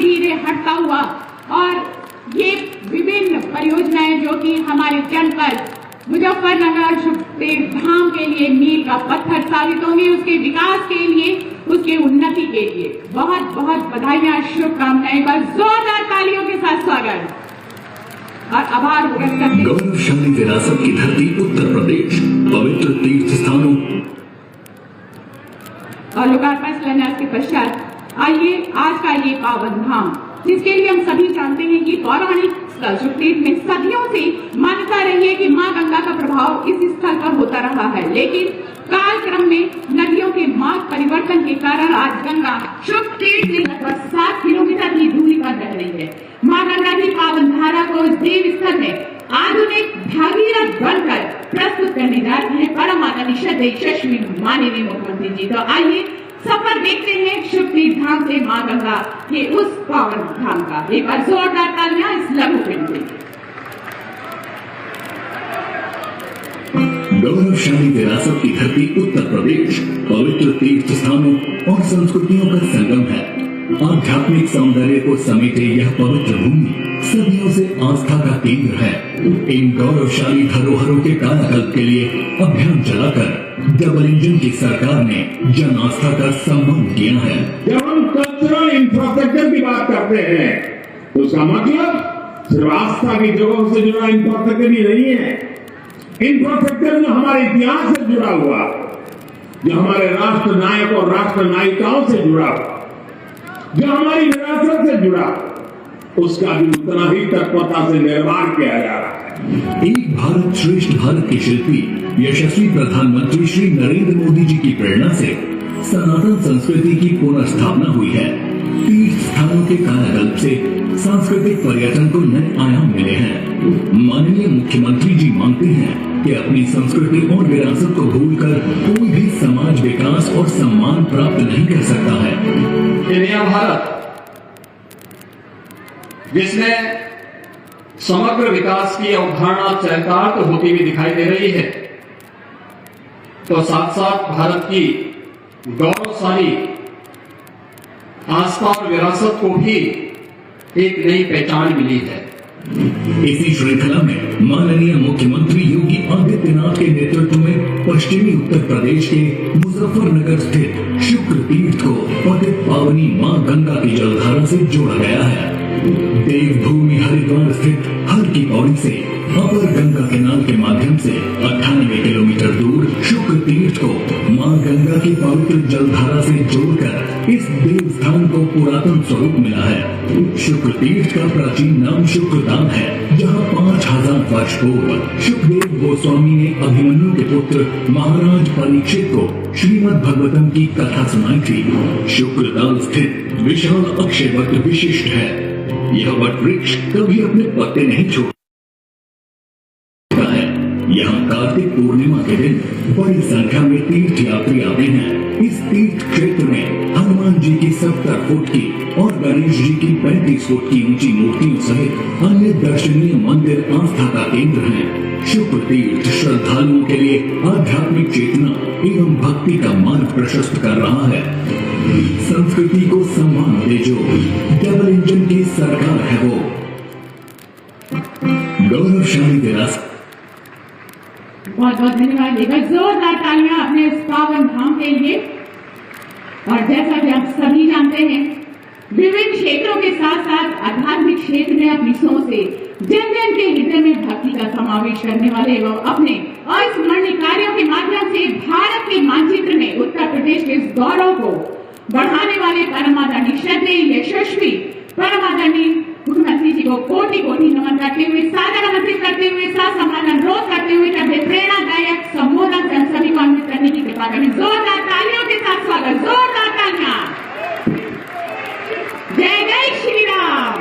धीरे हटता हुआ और ये विभिन्न परियोजनाएं जो कि हमारे जनपद मुजफ्फरनगर शुक्देव धाम के लिए मील का पत्थर साबित होंगे, उसके विकास के लिए, उसके उन्नति के लिए बहुत बहुत बधाइयां, शुभकामनाएं। पर जोरदार तालियों के साथ स्वागत और आभार व्यक्त करते हैं। गौरवशाली विरासत की धरती उत्तर प्रदेश, पवित्र तीर्थ स्थानों और लोकार्पण शिलान्यास के पश्चात आइए आज का ये पावन धाम, जिसके लिए हम सभी जानते हैं कि पौराणिक शुक्देव में सदियों से मान्यता रही है कि मां गंगा का प्रभाव इस स्थल पर होता रहा है, लेकिन कालक्रम में नदियों के मार्ग परिवर्तन के कारण आज गंगा शुक्देव से लगभग 7 किलोमीटर की दूरी पर बह रही है। मां गंगा की पावन धारा को इस देव स्थल में आधुनिक भागीरथ बनकर प्रस्तुत करने जा रही है परम आदरणीय श्रद्धेय यशस्वी माननीय मुख्यमंत्री जी। तो आइए सफर देखते हैं शुक्देव धाम से मां गंगा के उस पावन धाम का। एक बार जोरदार तालियां इस लघु फिल्म के लिए। गौरवशाली विरासत की धरती उत्तर प्रदेश पवित्र तीर्थ स्थानों और संस्कृतियों का संगम है। आध्यात्मिक सौंदर्य को समेटे यह पवित्र भूमि सदियों से आस्था का केंद्र है। इन गौरवशाली धरोहरों के कायाकल्प के लिए अभियान चलाकर डबल इंजन की सरकार ने जन आस्था का सम्मान किया है। जब हम कल्चरल इंफ्रास्ट्रक्चर की बात करते हैं तो उसका मतलब सिर्फ आस्था की जगहों से जुड़ा इंफ्रास्ट्रक्चर ही नहीं है। इंफ्रास्ट्रक्चर जो हमारे इतिहास से जुड़ा हुआ, जो हमारे राष्ट्र नायक और राष्ट्र नायिकाओं से जुड़ा, जो हमारी विरासत से जुड़ा, उसका भी उतना ही तत्परता से निर्माण किया जा रहा है। एक भारत श्रेष्ठ भारत के शिल्पी यशस्वी प्रधानमंत्री श्री नरेंद्र मोदी जी की प्रेरणा से सनातन संस्कृति की पुनर्स्थापना हुई है। तीर्थ स्थानों के कायाकल्प से सांस्कृतिक पर्यटन को नए आयाम मिले हैं। माननीय मुख्यमंत्री जी मानते हैं कि अपनी संस्कृति और विरासत को भूलकर कोई भी समाज विकास और सम्मान प्राप्त नहीं कर सकता है। नया भारत जिसमें समग्र विकास की अवधारणा चरितार्थ होती हुई दिखाई दे रही है, तो साथ साथ भारत की गौरवशाली आस्था और विरासत को भी एक नई पहचान मिली है। इसी श्रृंखला में माननीय मुख्यमंत्री योगी आदित्यनाथ के नेतृत्व में पश्चिमी उत्तर प्रदेश के मुजफ्फरनगर स्थित शुक्र तीर्थ को पतित पावनी मां गंगा की जलधारा से जोड़ा गया है। देवभूमि हरिद्वार स्थित हर की पौड़ी से अपर गंगा केनाल के माध्यम से 98 किलोमीटर दूर शुक्र तीर्थ को मां गंगा की पवित्र जलधारा से जोड़कर इस देव स्थान को पुरातन स्वरूप मिला है। शुक्र तीर्थ का प्राचीन नाम शुक्रधाम है, जहां 5000 वर्ष पूर्व शुकदेव गोस्वामी ने अभिमन्यु के पुत्र महाराज परीक्षित को श्रीमद् भागवतम की कथा सुनाई थी। शुक्रधाम स्थित विशाल अक्षय वट विशिष्ट है। यह वट वृक्ष कभी अपने पत्ते नहीं छोड़ता है। यहाँ कार्तिक पूर्णिमा के दिन बड़ी संख्या में तीर्थ यात्री आते हैं। इस तीर्थ क्षेत्र में हनुमान जी की 70 फुट की और गणेश जी की 35 फुट की ऊंची मूर्तियों सहित अन्य दर्शनीय मंदिर आस्था का केंद्र हैं। शुक्र तीर्थ श्रद्धालुओं के लिए आध्यात्मिक चेतना एवं भक्ति का मार्ग प्रशस्त कर रहा है। संस्कृति को सम्मान दे जो डबल इंजन की सरकार है वो। गौरवशाली विरासत। बहुत बहुत धन्यवाद। एक जोरदार तालियां अपने इस पावन धाम के लिए। और जैसा कि आप सभी जानते हैं, विभिन्न क्षेत्रों के साथ साथ आध्यात्मिक क्षेत्र में अपनी सोच से जन जन के हृदय में भक्ति का समावेश करने वाले एवं अपने अविस्मरणीय कार्यों के माध्यम से भारत के मानचित्र में उत्तर प्रदेश के इस गौरव को बढ़ाने वाले परम आदरणीय श्रद्धेय यशस्वी परम आदरणीय मुख्यमंत्री जी को कोटि कोटि नमन करते हुए, सादर आमंत्रित करते हुए, साथ सम्मान अनुरोध करते हुए अपने प्रेरणादायक संबोधन से सभी को अन्वित करने की कृपा करें। जोरदार तालियों के साथ स्वागत। जोरदार तालियां। जय जय श्री राम।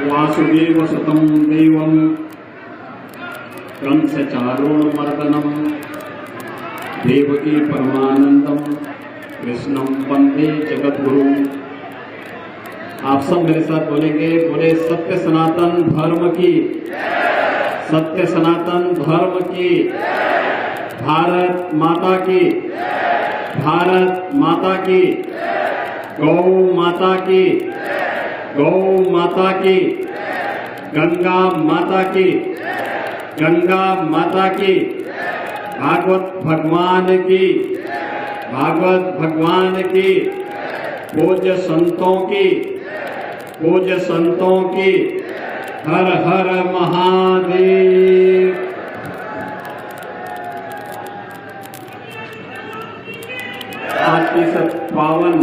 वासुदेव सुतं देवं कंसचारूणमर्दनं देवकी परमानंदम कृष्णं वंदे जगद्गुरुं। आप सब मेरे साथ बोलेंगे, बोले सत्य सनातन धर्म की, सत्य सनातन धर्म की, भारत माता की, भारत माता की, गौ माता की, गौ माता की, गंगा माता की, गंगा माता की, भागवत भगवान की, भागवत भगवान की, पूज्य संतों की, पूज्य संतों की, हर हर महादेव। आज की इस पावन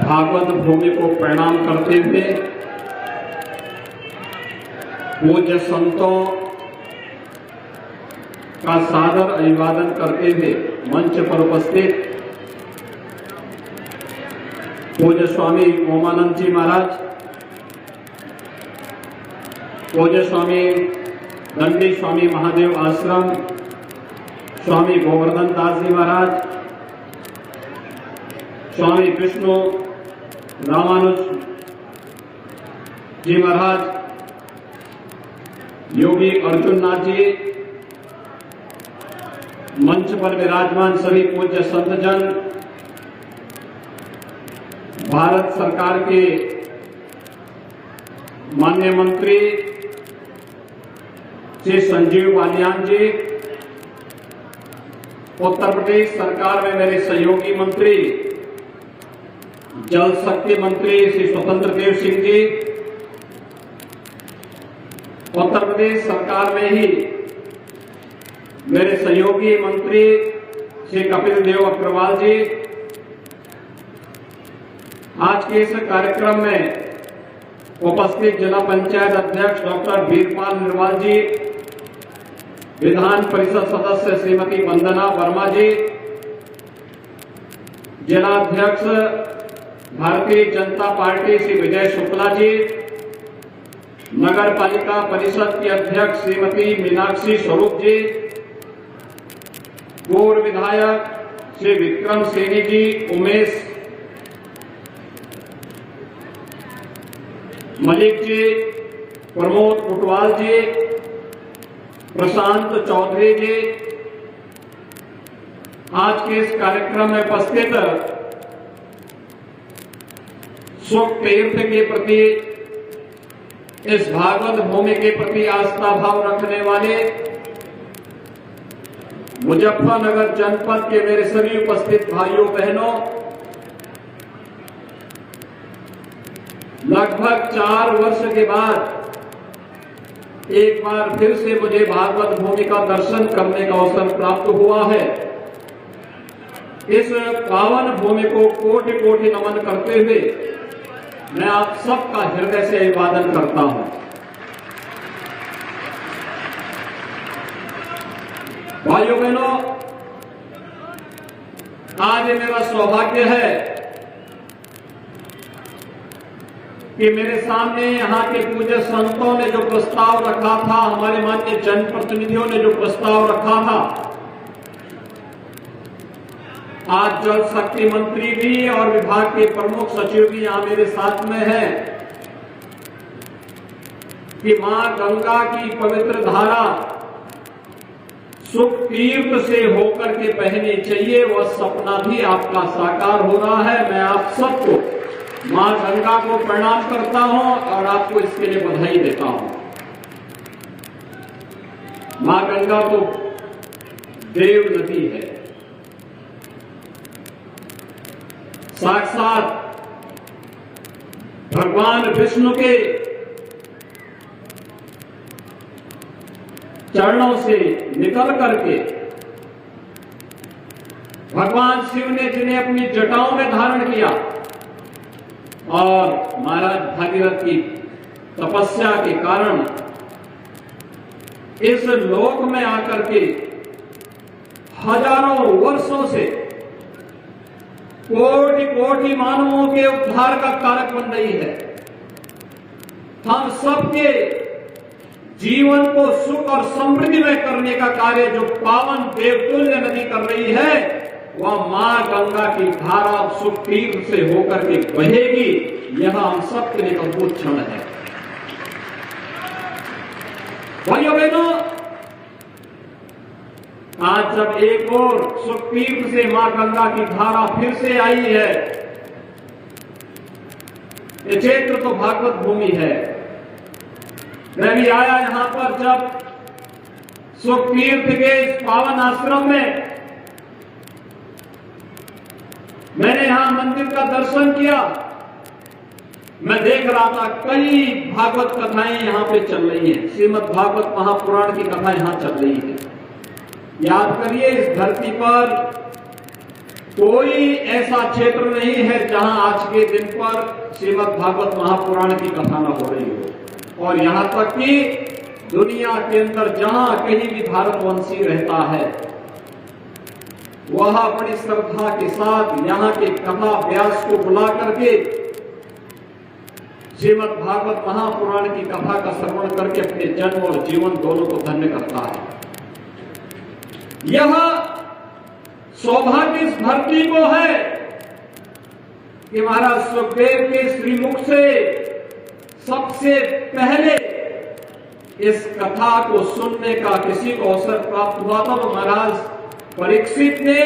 भागवत भूमि को प्रणाम करते हुए पूज्य संतों का सादर अभिवादन करते हुए मंच पर उपस्थित पूज्य स्वामी ओमानंद जी महाराज, पूज्य स्वामी दंडी स्वामी महादेव आश्रम, स्वामी गोवर्धन दास जी महाराज, स्वामी विष्णु रामानुज जी महाराज, योगी अर्जुन नाथ जी, मंच पर विराजमान सभी पूज्य संतजन, भारत सरकार के माननीय मंत्री श्री संजीव बालियान जी, उत्तर प्रदेश सरकार में मेरे सहयोगी मंत्री जल शक्ति मंत्री श्री स्वतंत्र देव सिंह जी, उत्तर प्रदेश सरकार में ही मेरे सहयोगी मंत्री श्री कपिल देव अग्रवाल जी, आज के इस कार्यक्रम में उपस्थित जिला पंचायत अध्यक्ष डॉक्टर वीरपाल निर्वाल जी, विधान परिषद सदस्य श्रीमती वंदना वर्मा जी, जिला अध्यक्ष भारतीय जनता पार्टी श्री विजय शुक्ला जी, नगर पालिका परिषद की अध्यक्ष श्रीमती मीनाक्षी स्वरूप जी, पूर्व विधायक श्री विक्रम सैनी जी, उमेश मलिक जी, प्रमोद कुटवाल जी, प्रशांत चौधरी जी, आज के इस कार्यक्रम में उपस्थित सुख तीर्थ के प्रति, इस भागवत भूमि के प्रति आस्था भाव रखने वाले मुजफ्फरनगर जनपद के मेरे सभी उपस्थित भाइयों बहनों, लगभग 4 वर्ष के बाद एक बार फिर से मुझे भागवत भूमि का दर्शन करने का अवसर प्राप्त हुआ है। इस पावन भूमि को कोटि कोटि नमन करते हुए मैं आप सबका हृदय से अभिवादन करता हूं। भाइयों बहनों, आज मेरा सौभाग्य है कि मेरे सामने यहाँ के पूज्य संतों ने जो प्रस्ताव रखा था, हमारे माननीय जनप्रतिनिधियों ने जो प्रस्ताव रखा था, आज जल शक्ति मंत्री भी और विभाग के प्रमुख सचिव भी यहाँ मेरे साथ में हैं कि मां गंगा की पवित्र धारा सुख तीर्थ से होकर के बहनी चाहिए। वह सपना भी आपका साकार हो रहा है। मैं आप सबको मां गंगा को प्रणाम करता हूं और आपको इसके लिए बधाई देता हूं। मां गंगा तो देव नदी है, साक्षात भगवान विष्णु के चरणों से निकल करके भगवान शिव ने जिन्हें अपनी जटाओं में धारण किया और महाराज भागीरथ की तपस्या के कारण इस लोक में आकर के हजारों वर्षों से कोटि कोटि मानवों के उद्धार का कारक बन रही है। हम सबके जीवन को सुख और समृद्धि में करने का कार्य जो पावन देवतुल्य नदी कर रही है, वह मां गंगा की धारा सुख तीर्थ से होकर के बहेगी। यह हम सबके लिए अद्भुत क्षण है। भाइयों बहनों, आज जब एक और सुखतीर्थ से मां गंगा की धारा फिर से आई है, ये क्षेत्र तो भागवत भूमि है। मैं भी आया यहां पर जब सुखतीर्थ के इस पावन आश्रम में, मैंने यहां मंदिर का दर्शन किया। मैं देख रहा था कई भागवत कथाएं यहां पे चल रही हैं, श्रीमद् भागवत महापुराण की कथा यहां चल रही है। याद करिए, इस धरती पर कोई ऐसा क्षेत्र नहीं है जहां आज के दिन पर श्रीमद् भागवत महापुराण की कथा न हो रही हो। और यहां तक कि दुनिया के अंदर जहां कहीं भी भारतवंशी रहता है, वह अपनी श्रद्धा के साथ यहां के कथा व्यास को बुला करके श्रीमद् भागवत महापुराण की कथा का श्रवण करके अपने जन्म और जीवन दोनों को धन्य करता है। यह सौभाग्य इस धरती को है कि महाराज सुखदेव के श्रीमुख से सबसे पहले इस कथा को सुनने का किसी को अवसर प्राप्त हुआ था। तो महाराज परीक्षित ने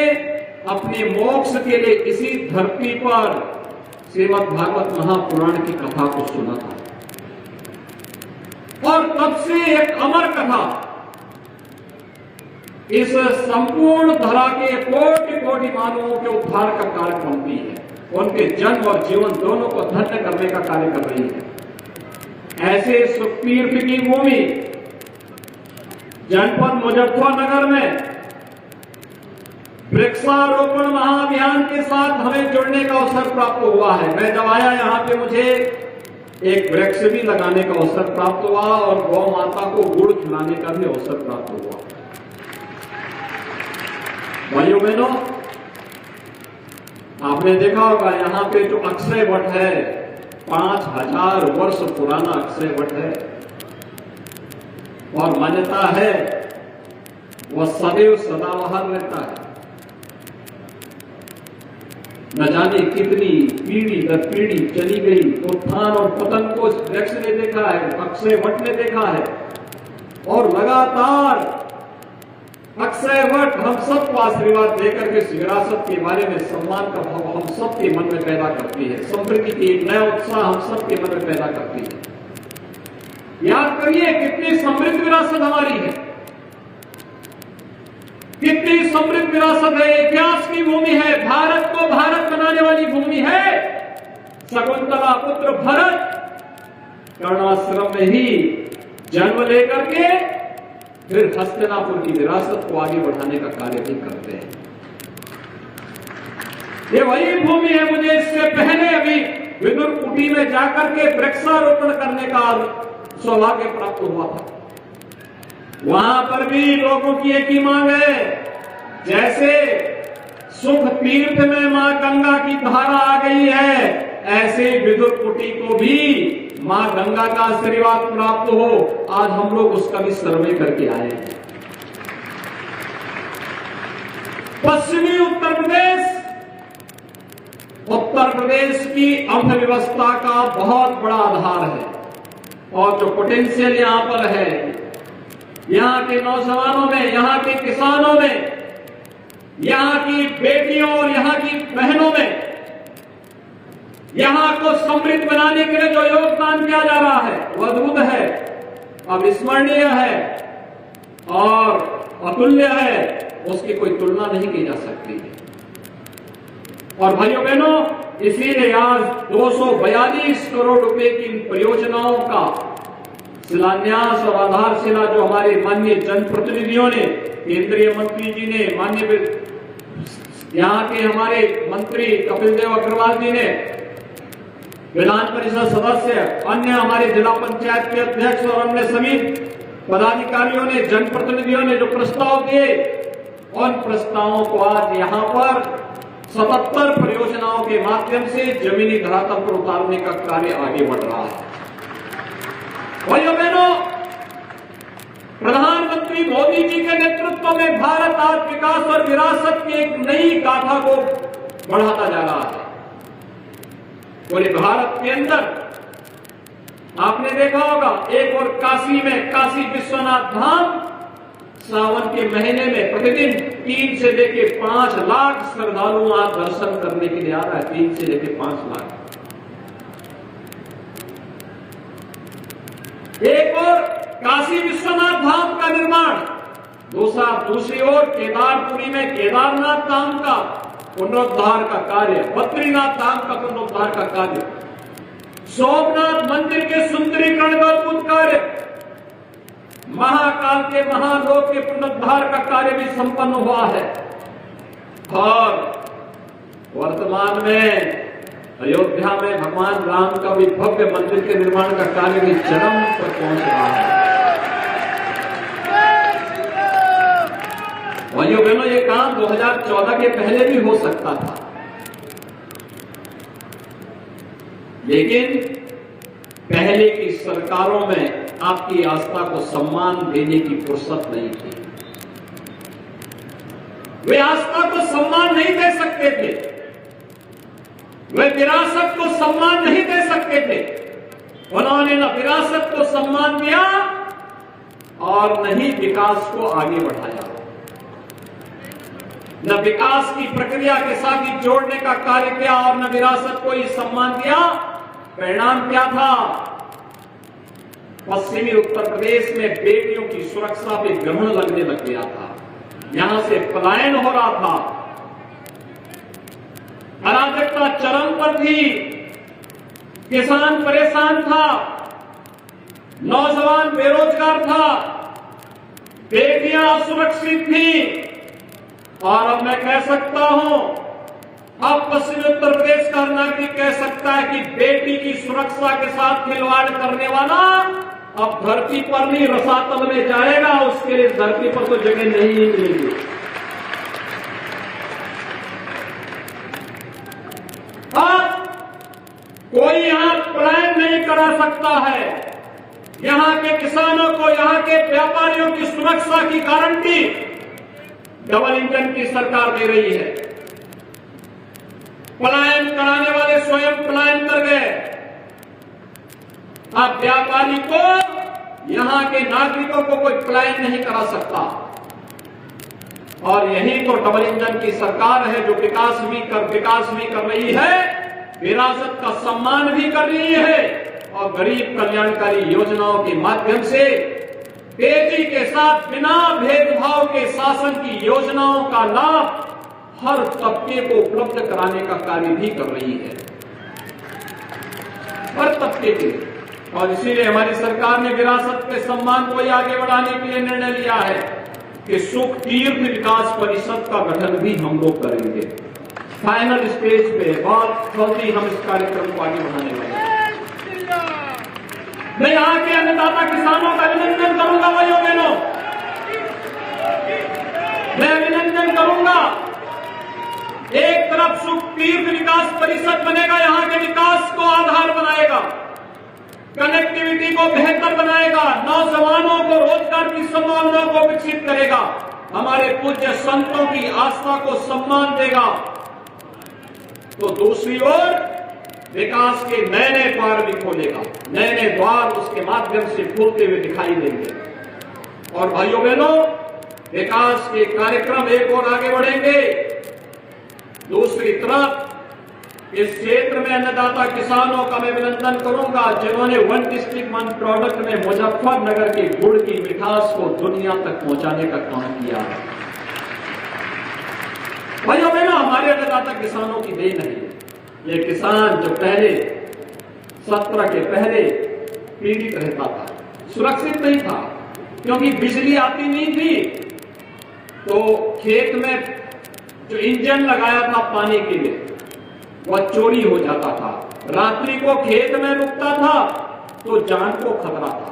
अपने मोक्ष के लिए इसी धरती पर श्रीमद् भागवत महापुराण की कथा को सुना था। और तब से एक अमर कथा इस संपूर्ण धरा के कोटि कोटि मानवों के उद्धार का कार्य बनती है, उनके जन्म और जीवन दोनों को धन्य करने का कार्य कर रही है। ऐसे सुखतीर्थ की भूमि जनपद मुजफ्फरनगर में वृक्षारोपण महाअभियान के साथ हमें जुड़ने का अवसर प्राप्त हुआ है। मैं जब आया यहां पे मुझे एक वृक्ष भी लगाने का अवसर प्राप्त हुआ और गौ माता को गुड़ खिलाने का भी अवसर प्राप्त हुआ। भाइयों बहनों, आपने देखा होगा यहां पे जो अक्षय वट है, 5000 वर्ष पुराना अक्षय वट है और मान्यता है वह सदैव सदाबहार रहता है। न जाने कितनी पीढ़ी दर पीढ़ी चली गई, उत्थान और पतन को वृक्ष ने देखा है, अक्षय वट ने देखा है और लगातार अक्षय वट हम सबको आशीर्वाद देकर के इस विरासत के बारे में सम्मान का भाव हम सबके मन में पैदा करती है, समृद्धि की एक नया उत्साह हम सबके मन में पैदा करती है। याद करिए कितनी समृद्ध विरासत हमारी है, कितनी समृद्ध विरासत है। इतिहास की भूमि है, भारत को भारत बनाने वाली भूमि है। शकुंतला पुत्र भरत कर्णाश्रम में ही जन्म लेकर के फिर हस्तिनापुर की विरासत को आगे बढ़ाने का कार्य भी करते हैं। ये वही भूमि है, मुझे इससे पहले अभी विदुर कुटी में जाकर के वृक्षारोपण करने का सौभाग्य प्राप्त हुआ था। वहां पर भी लोगों की एक ही मांग है, जैसे सुख तीर्थ में मां गंगा की धारा आ गई है, ऐसे विदुर कुटी को भी मां गंगा का आशीर्वाद प्राप्त हो। आज हम लोग उसका भी सर्वे करके आए हैं। पश्चिमी उत्तर प्रदेश की अर्थव्यवस्था का बहुत बड़ा आधार है और जो पोटेंशियल यहां पर है, यहां के नौजवानों में, यहां के किसानों में, यहां की बेटियों और यहां की बहनों में, यहां को समृद्ध बनाने के लिए जो योगदान किया जा रहा है वह अद्भुत है, अविस्मरणीय है और अतुल्य है, उसकी कोई तुलना नहीं की जा सकती है। और भाइयों बहनों, इसीलिए आज 242 करोड़ रुपए की इन परियोजनाओं का शिलान्यास और आधारशिला जो हमारे माननीय जनप्रतिनिधियों ने, केंद्रीय मंत्री जी ने, माननीय यहां के हमारे मंत्री कपिल देव अग्रवाल जी ने, विधान परिषद सदस्य, अन्य हमारे जिला पंचायत के अध्यक्ष और अन्य सभी पदाधिकारियों ने, जनप्रतिनिधियों ने जो प्रस्ताव दिए, उन प्रस्तावों को आज यहां पर 77 परियोजनाओं के माध्यम से जमीनी धरातल पर उतारने का कार्य आगे बढ़ रहा है। भाइयों बहनों, प्रधानमंत्री मोदी जी के नेतृत्व में भारत आज विकास और विरासत की एक नई गाथा को बढ़ाता जा रहा है। पूरे भारत के अंदर आपने देखा होगा एक और काशी में काशी विश्वनाथ धाम सावन के महीने में प्रतिदिन 3 से लेके 5 लाख श्रद्धालु वहां दर्शन करने के लिए आ रहा है। 3 से लेके 5 लाख। एक और काशी विश्वनाथ धाम का निर्माण, दूसरी ओर केदारपुरी में केदारनाथ धाम का पुनरुद्धार का कार्य, बद्रीनाथ धाम का पुनरुद्धार का कार्य, सोमनाथ मंदिर के सुंदरीकरण का अद्भुत कार्य, महाकाल के महालोक के पुनरुद्धार का कार्य भी संपन्न हुआ है। और वर्तमान में अयोध्या में भगवान राम का भी भव्य मंदिर के निर्माण का कार्य भी चरम पर पहुंच रहा है। भाइयों बहनों, ये काम 2014 के पहले भी हो सकता था, लेकिन पहले की सरकारों में आपकी आस्था को सम्मान देने की फुर्सत नहीं थी। वे आस्था को सम्मान नहीं दे सकते थे, वे विरासत को सम्मान नहीं दे सकते थे। उन्होंने न विरासत को सम्मान दिया और न ही विकास को आगे बढ़ाया, न विकास की प्रक्रिया के साथ ही जोड़ने का कार्य किया और न विरासत को ही सम्मान दिया। परिणाम क्या था? पश्चिमी उत्तर प्रदेश में बेटियों की सुरक्षा पे ग्रहण लगने लग गया था, यहां से पलायन हो रहा था, अराजकता चरम पर थी, किसान परेशान था, नौजवान बेरोजगार था, बेटियां असुरक्षित थी। और अब मैं कह सकता हूं, अब पश्चिमी उत्तर प्रदेश का नागरिक कह सकता है कि बेटी की सुरक्षा के साथ खिलवाड़ करने वाला अब धरती पर नहीं रसातल में जाएगा, उसके लिए धरती पर तो जगह नहीं मिलेगी। अब कोई यहां पलायन नहीं करा सकता है। यहां के किसानों को, यहां के व्यापारियों की सुरक्षा की गारंटी डबल इंजन की सरकार दे रही है। पलायन कराने वाले स्वयं पलायन कर गए। अब व्यापारी को, यहां के नागरिकों को कोई पलायन नहीं करा सकता। और यही तो डबल इंजन की सरकार है जो विकास भी कर रही है, विरासत का सम्मान भी कर रही है और गरीब कल्याणकारी योजनाओं के माध्यम से तेजी के साथ बिना भेदभाव के शासन की योजनाओं का लाभ हर तबके को उपलब्ध कराने का कार्य भी कर रही है, हर तबके के। और इसीलिए हमारी सरकार ने विरासत के सम्मान को आगे बढ़ाने के लिए निर्णय लिया है कि सुख तीर्थ विकास परिषद का गठन भी हम लोग करेंगे। फाइनल स्टेज पे बहुत जल्दी हम इस कार्यक्रम को आगे बढ़ाने वाले हैं। मैं यहां के अन्नदाता किसानों का अभिनंदन करूंगा। भाइयों बहनों, मैं अभिनंदन करूंगा। एक तरफ सुख तीर्थ विकास परिषद बनेगा, यहां के विकास को आधार बनाएगा, कनेक्टिविटी को बेहतर बनाएगा, नौजवानों को रोजगार की संभावनाओं को विकसित करेगा, हमारे पूज्य संतों की आस्था को सम्मान देगा। तो दूसरी ओर विकास के नए नए द्वार भी खोलेगा, नए नए द्वार उसके माध्यम से खुलते हुए दिखाई देंगे। और भाइयों बहनों, विकास के कार्यक्रम एक और आगे बढ़ेंगे। दूसरी तरफ इस क्षेत्र में अन्नदाता किसानों का मैं अभिनंदन करूंगा जिन्होंने वन डिस्ट्रिक्ट वन प्रोडक्ट में मुजफ्फरनगर के गुड़ की मिठास को दुनिया तक पहुंचाने का काम किया है। भाइयों बहनों, हमारे अन्नदाता किसानों की देन है। ये किसान जो पहले 17 के पहले पीड़ित रहता था, सुरक्षित नहीं था, क्योंकि बिजली आती नहीं थी, तो खेत में जो इंजन लगाया था पानी के लिए वह चोरी हो जाता था, रात्रि को खेत में रुकता था तो जान को खतरा था।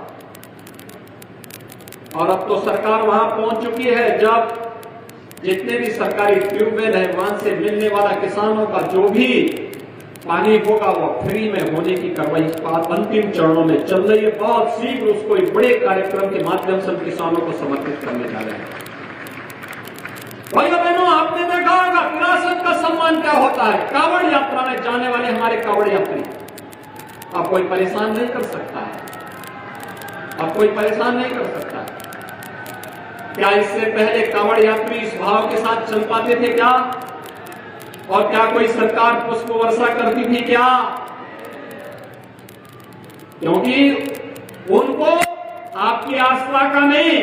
और अब तो सरकार वहां पहुंच चुकी है, जब जितने भी सरकारी ट्यूबवेल है वहां से मिलने वाला किसानों का जो भी पानी होगा वह फ्री में होने की कार्रवाई अंतिम चरणों में चल रही है। बहुत शीघ्र उसको एक बड़े कार्यक्रम के माध्यम से किसानों को समर्पित करने जा रहे हैं। भाइयों बहनों, आपने देखा होगा विरासत का सम्मान क्या होता है। कांवड़ यात्रा में जाने वाले हमारे कांवड़ यात्री, अब कोई परेशान नहीं कर सकता है, अब कोई परेशान नहीं कर सकता है। क्या इससे पहले कांवड़ यात्री इस भाव के साथ चल पाते थे क्या? और क्या कोई सरकार पुष्प वर्षा करती थी क्या? क्योंकि उनको आपकी आस्था का नहीं,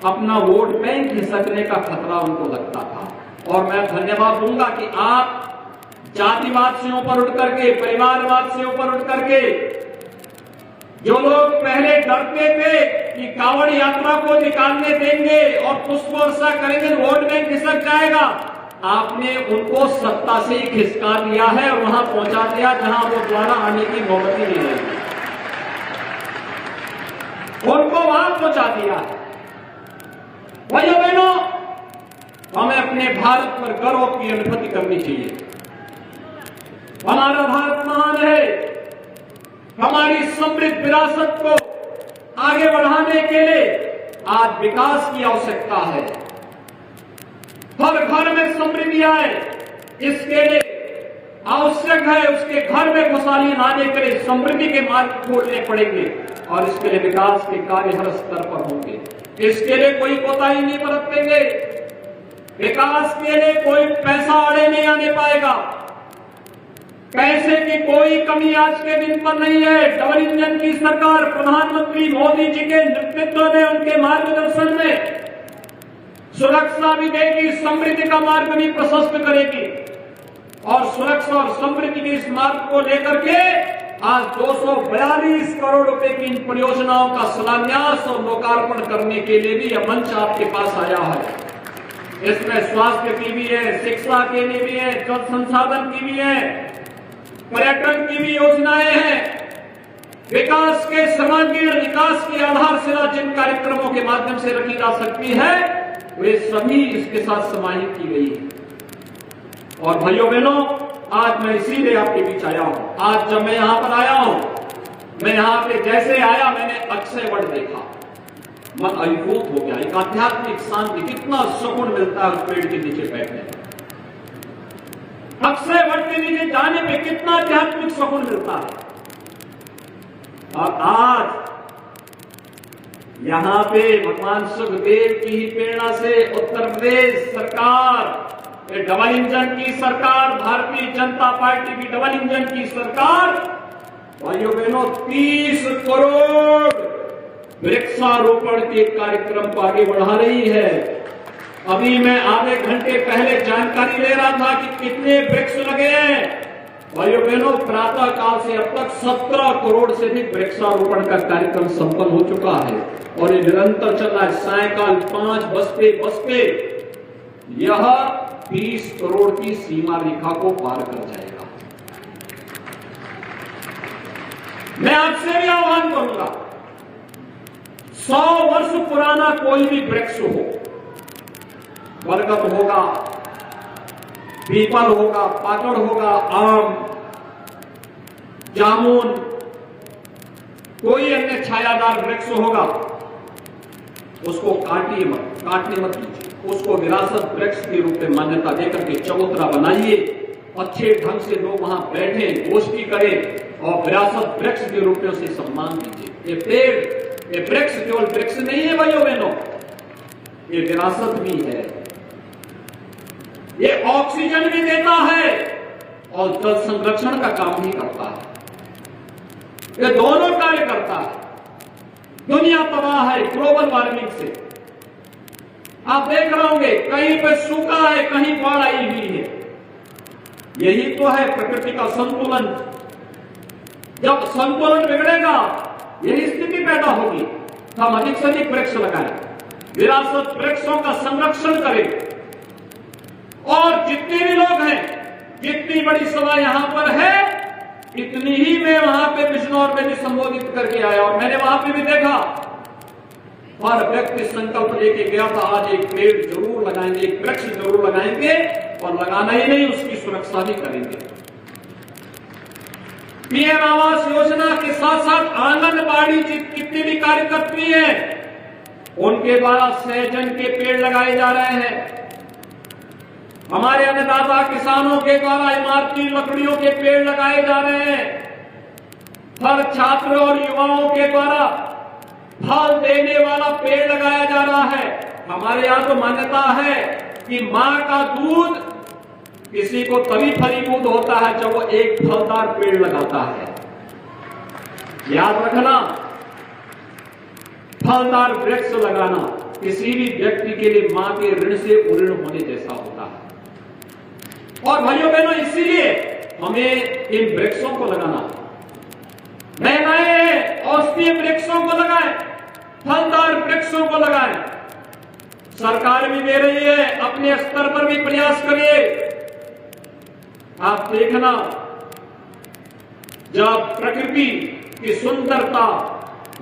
अपना वोट बैंक खिसकने का खतरा उनको लगता था। और मैं धन्यवाद दूंगा कि आप जातिवाद से ऊपर उठ करके, परिवारवाद से ऊपर उठ करके, जो लोग पहले डरते थे कि कांवड़ यात्रा को निकालने देंगे और पुष्प वर्षा करेंगे वोट बैंक खिसक जाएगा, आपने उनको सत्ता से ही खिसका दिया है और वहां पहुंचा दिया जहां वो दोबारा आने की नौबत ही नहीं रहेगी। उनको वहां पहुंचा दिया। भाइयों बहनों, हमें अपने भारत पर गर्व की अनुभूति करनी चाहिए। हमारा भारत महान है। हमारी समृद्ध विरासत को आगे बढ़ाने के लिए आज विकास की आवश्यकता है। हर घर में समृद्धि आए, इसके लिए आवश्यक है उसके घर में खुशहाली लाने के लिए समृद्धि के मार्ग खोलने पड़ेंगे और इसके लिए विकास के कार्य हर स्तर पर होंगे। इसके लिए कोई कोताही नहीं बरतेंगे। विकास के लिए कोई पैसा आड़े नहीं आने पाएगा। पैसे की कोई कमी आज के दिन पर नहीं है। डबल इंजन की सरकार प्रधानमंत्री मोदी जी के नेतृत्व में, उनके मार्गदर्शन में सुरक्षा भी देगी, समृद्धि का मार्ग भी प्रशस्त करेगी। और सुरक्षा और समृद्धि के इस मार्ग को लेकर के आज 242 करोड़ रुपए की इन परियोजनाओं का शिलान्यास और लोकार्पण करने के लिए भी यह मंच आपके पास आया है। इसमें स्वास्थ्य की भी है, शिक्षा के लिए भी है, जल संसाधन की भी है, पर्यटन की भी योजनाएं हैं। विकास के सर्वांगीण विकास की आधारशिला जिन कार्यक्रमों के माध्यम से रखी जा सकती है, वे सभी इसके साथ समाहित की गई है। और भाइयों बहनों, आज मैं इसीलिए आपके बीच आया हूं। आज जब मैं यहां पर आया हूं, मैं यहां पे जैसे आया मैंने अक्षय वट देखा, मन अभिभूत हो गया। एक आध्यात्मिक शांति, कितना सुकून मिलता है उस पेड़ के नीचे बैठने में। अक्षय वट के नीचे जाने पे कितना आध्यात्मिक सुकून मिलता है। और आज यहां पे भगवान सुखदेव की ही प्रेरणा से उत्तर प्रदेश सरकार, डबल इंजन की सरकार, भारतीय जनता पार्टी की डबल इंजन की सरकार, भाइयों बहनों 30 करोड़ वृक्षारोपण के कार्यक्रम को आगे बढ़ा रही है। अभी मैं आधे घंटे पहले जानकारी ले रहा था कि कितने वृक्ष लगे हैं। भाइयों बहनों, प्रातः काल से अब तक 17 करोड़ से अधिक वृक्षारोपण का कार्यक्रम संपन्न हो चुका है और ये निरंतर चल रहा है। सायकाल 5 बजते यह 30 करोड़ की सीमा रेखा को पार कर जाएगा। मैं आपसे भी आह्वान करूंगा, 100 वर्ष पुराना कोई भी वृक्ष हो, बरगद होगा, पीपल होगा, पाकड़ होगा, आम, जामुन, कोई अन्य छायादार वृक्ष होगा, उसको काटने मत कीजिए। उसको विरासत वृक्ष के रूप में मान्यता देकर के चबूतरा बनाइए, अच्छे ढंग से लोग वहां बैठे, गोष्ठी करें और विरासत वृक्ष के रूप में उसे सम्मान दीजिए। ये पेड़, ये वृक्ष केवल वृक्ष नहीं है भाइयों बहनों, ये विरासत भी है। ये ऑक्सीजन भी देता है और जल संरक्षण का काम भी करता है। ये दोनों कार्य करता है। दुनिया तबाह है ग्लोबल वार्मिंग से। आप देख रहे होंगे कहीं पे सूखा है, कहीं बाढ़ आई हुई है। यही तो है प्रकृति का संतुलन। जब संतुलन बिगड़ेगा यही स्थिति पैदा होगी। हम अधिक से अधिक वृक्ष लगाएं, विरासत वृक्षों का संरक्षण करें और जितने भी लोग हैं, जितनी बड़ी सभा यहां पर है, इतनी ही मैं वहां पे बिजनौर में भी संबोधित करके आया और मैंने वहां पे भी देखा, हर व्यक्ति संकल्प लेके गया था आज एक पेड़ जरूर लगाएंगे, एक वृक्ष जरूर लगाएंगे और लगाना ही नहीं उसकी सुरक्षा भी करेंगे। पीएम आवास योजना के साथ साथ आंगनबाड़ी कितनी भी कार्य करती है, उनके द्वारा सहजन के पेड़ लगाए जा रहे हैं। हमारे अन्नदाता किसानों के द्वारा इमारती लकड़ियों के पेड़ लगाए जा रहे हैं। हर छात्र और युवाओं के द्वारा फल देने वाला पेड़ लगाया जा रहा है। हमारे यहां तो मान्यता है कि मां का दूध किसी को तभी फलीभूत होता है जब वो एक फलदार पेड़ लगाता है। याद रखना, फलदार वृक्ष लगाना किसी भी व्यक्ति के लिए मां के ऋण से उऋण होने जैसा होता है। और भाइयों बहनों, इसीलिए हमें इन वृक्षों को लगाना, नए औषधीय वृक्षों को लगाएं, फलदार वृक्षों को लगाएं। सरकार भी दे रही है, अपने स्तर पर भी प्रयास करिए। आप देखना, जब प्रकृति की सुंदरता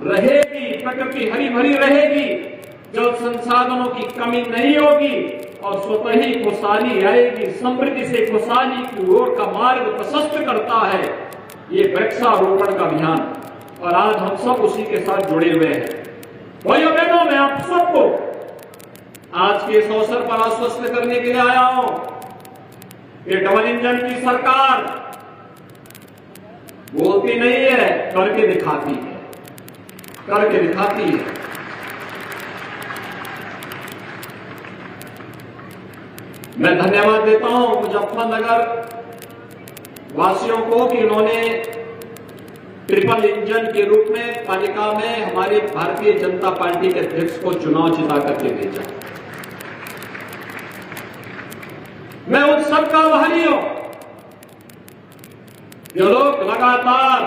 रहेगी, प्रकृति हरी भरी रहेगी, जल संसाधनों की कमी नहीं होगी और स्वतः ही खुशहाली आएगी। समृद्धि से खुशहाली की ओर का मार्ग प्रशस्त करता है ये वृक्षारोपण का अभियान, और आज हम सब उसी के साथ जुड़े हुए हैं। भाइयों बहनों, मैं आप सबको आज के इस अवसर पर आश्वस्त करने के लिए आया हूं कि डबल इंजन की सरकार बोलती नहीं है, करके दिखाती है, करके दिखाती है। मैं धन्यवाद देता हूं मुजफ्फरनगर वासियों को कि उन्होंने ट्रिपल इंजन के रूप में पालिका में हमारे भारतीय जनता पार्टी के अध्यक्ष को चुनाव जिता करके भेजा। मैं उन सबका आभारी हूं जो लोग लगातार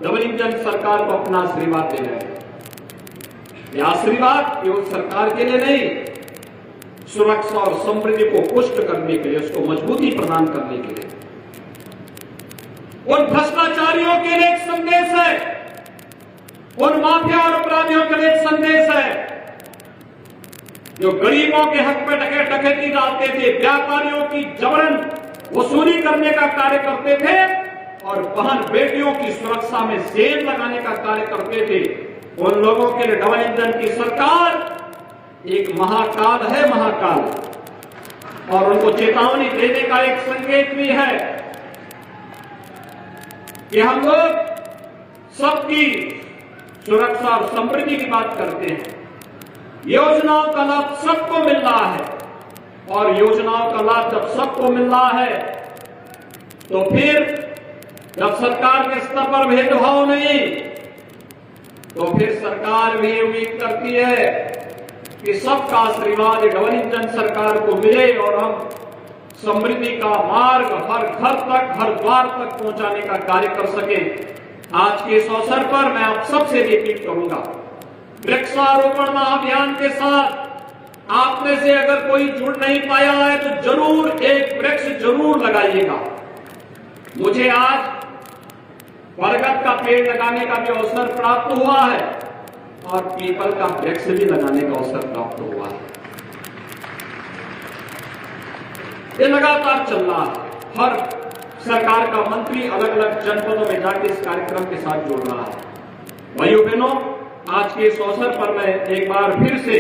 डबल इंजन सरकार को अपना आशीर्वाद दे रहे हैं। यह आशीर्वाद केवल सरकार के लिए नहीं, सुरक्षा और समृद्धि को पुष्ट करने के लिए, उसको मजबूती प्रदान करने के लिए, उन भ्रष्टाचारियों के लिए एक संदेश है, उन माफिया और अपराधियों के लिए एक संदेश है जो गरीबों के हक में डकैती डालते थे, व्यापारियों की जबरन वसूली करने का कार्य करते थे और बहन बेटियों की सुरक्षा में सेल लगाने का कार्य करते थे। उन लोगों के लिए डबल इंजन की सरकार एक महाकाल है, महाकाल, और उनको चेतावनी देने का एक संकेत भी है कि हम लोग सबकी सुरक्षा और समृद्धि की बात करते हैं। योजनाओं का लाभ सबको मिल रहा है, और योजनाओं का लाभ जब सबको मिल रहा है तो फिर जब सरकार के स्तर पर भेदभाव नहीं, तो फिर सरकार भी उम्मीद करती है कि सबका आशीर्वाद डबल इंजन सरकार को मिले और हम समृद्धि का मार्ग हर घर तक, हर द्वार तक पहुंचाने का कार्य कर सकें। आज के इस अवसर पर मैं आप सबसे अपील करूंगा, वृक्षारोपण महाअभियान के साथ आप में से अगर कोई जुड़ नहीं पाया है तो जरूर एक वृक्ष जरूर लगाइएगा। मुझे आज बरगद का पेड़ लगाने का भी अवसर प्राप्त हुआ है और पीपल का वृक्ष भी लगाने का अवसर प्राप्त हुआ है। ये लगातार चल रहा है। हर सरकार का मंत्री अलग अलग जनपदों में जाकर इस कार्यक्रम के साथ जुड़ रहा है। भाइयों बहनों, आज के इस अवसर पर मैं एक बार फिर से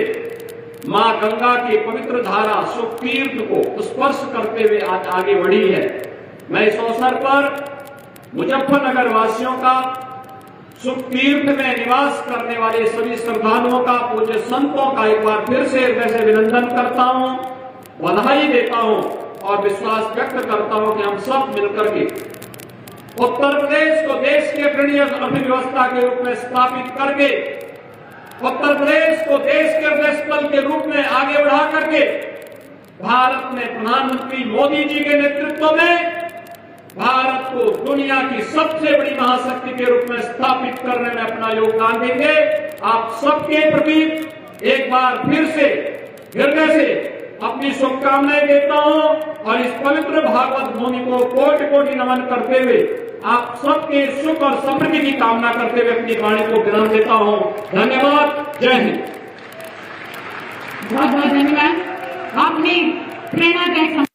मां गंगा की पवित्र धारा सुख तीर्थ को स्पर्श करते हुए आज आगे बढ़ी है। मैं इस अवसर पर मुजफ्फरनगर वासियों का, सुख तीर्थ में निवास करने वाले सभी श्रद्धालुओं का, पूज्य संतों का एक बार फिर से हृदय से अभिनंदन करता हूं, बधाई देता हूं और विश्वास व्यक्त करता हूं कि हम सब मिलकर के उत्तर प्रदेश को देश के अग्रणी अर्थव्यवस्था के रूप में स्थापित करके, उत्तर प्रदेश को देश के हृदय स्थल के रूप में आगे बढ़ा करके भारत में प्रधानमंत्री मोदी जी के नेतृत्व में भारत को दुनिया की सबसे बड़ी महाशक्ति के रूप में स्थापित करने में अपना योगदान देंगे। आप सबके प्रति एक बार फिर से हृदय से अपनी शुभकामनाएं देता हूं और इस पवित्र भागवत भूमि को कोटि कोटि नमन करते हुए आप सबके सुख और समृद्धि की कामना करते हुए अपनी वाणी को विराम देता हूं। धन्यवाद। जय हिंद। बहुत बहुत धन्यवाद। आपने प्रेरणादायक